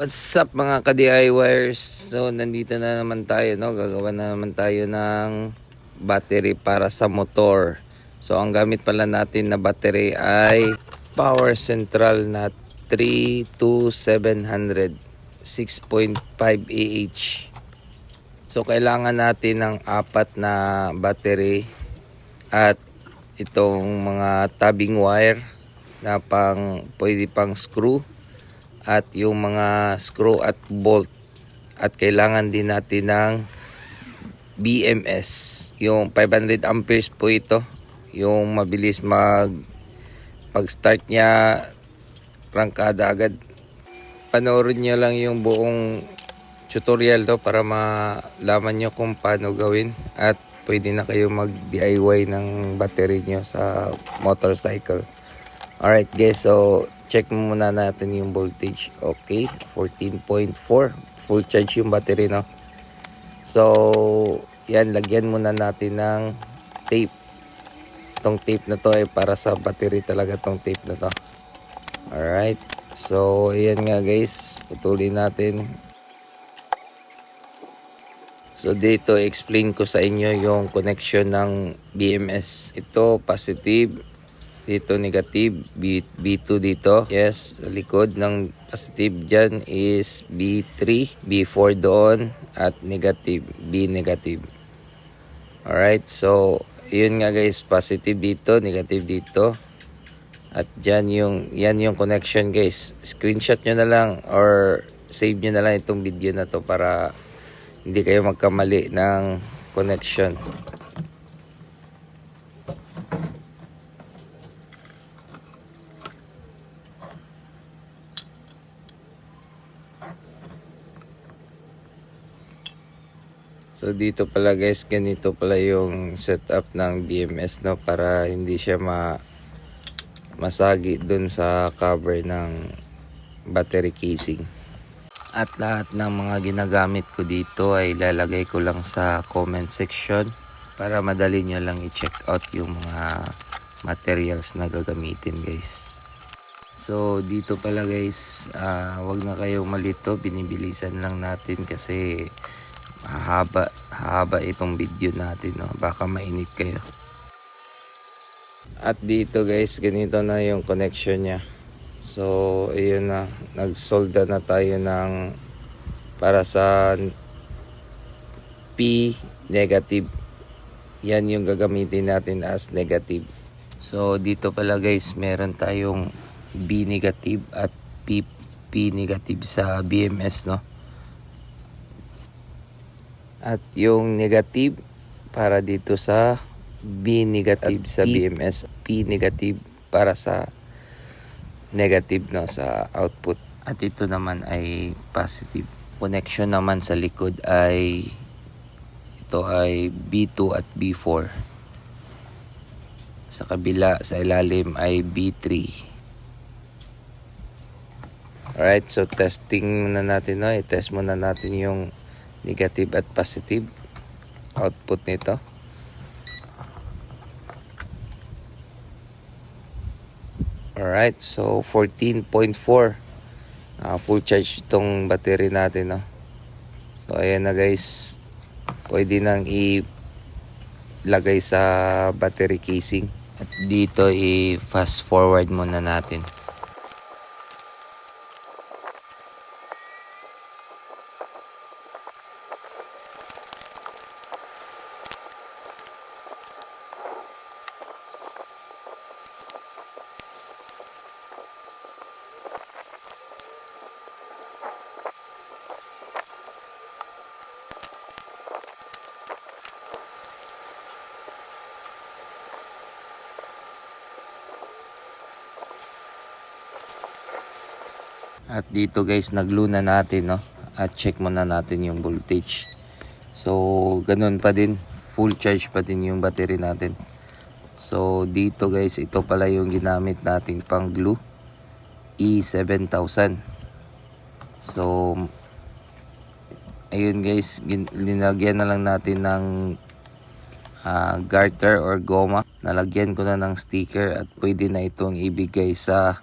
What's up mga ka-DIYers? So nandito na naman tayo, no? Gagawa na naman tayo ng battery para sa motor. So ang gamit pala natin na battery ay Power Central na 32700 6.5 Ah. So kailangan natin ng apat na battery at itong mga tabbing wire na pwede pang screw at yung mga screw at bolt, at kailangan din natin ng BMS, yung 500 amperes po ito, yung mabilis pag start nya prangkada agad. Panoorin nyo lang yung buong tutorial to para malaman nyo kung paano gawin at pwede na kayo mag DIY ng battery nyo sa motorcycle. Alright guys, so check muna natin yung voltage. Okay, 14.4. Full charge yung battery, no? So, yan, lagyan muna natin ng tape. Itong tape na to ay para sa battery talaga, tong tape na to. Alright, so ayan nga guys, putulin natin. So dito, explain ko sa inyo yung connection ng BMS. Ito, positive. Dito negative, B2 dito. Yes, likod ng positive dyan is B3, B4 doon, at negative, B negative. Alright, so yun nga guys, positive dito, negative dito. At dyan yan yung connection guys. Screenshot nyo na lang or save nyo na lang itong video na to para hindi kayo magkamali ng connection. So dito pala guys, ganito pala yung setup ng BMS, no, para hindi siya masagi dun sa cover ng battery casing. At lahat ng mga ginagamit ko dito ay ilalagay ko lang sa comment section para madali nyo lang i-check out yung mga materials na gagamitin guys. So dito pala guys, wag na kayong malito, binibilisan lang natin kasi haba itong video natin, no? Baka mainit kayo. At dito guys, ganito na yung connection nya. So ayun na, nagsolda na tayo ng para sa P negative. Yan yung gagamitin natin as negative. So dito pala guys, meron tayong B negative at P negative sa BMS, no? At yung negative para dito sa B negative sa BMS, P negative para sa negative, no, sa output. At ito naman ay positive. Connection naman sa likod ay ito ay B2 at B4. Sa kabila, sa ilalim ay B3. Alright, so testing muna natin, no? I-test muna natin yung negative at positive output nito. Alright, so 14.4 full charge itong battery natin, no? So ayan na guys, pwede nang ilagay sa battery casing. At dito i-fast forward muna natin. At dito guys, nagluna natin, no? At check muna natin yung voltage. So ganun pa din, full charge pa din yung battery natin. So dito guys, ito pala yung ginamit nating pang glue, E7000. So ayun guys, linagyan na lang natin ng garter or goma. Nalagyan ko na ng sticker at pwede na itong ibigay sa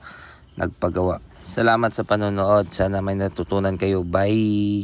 nagpagawa. Salamat sa panonood. Sana may natutunan kayo. Bye!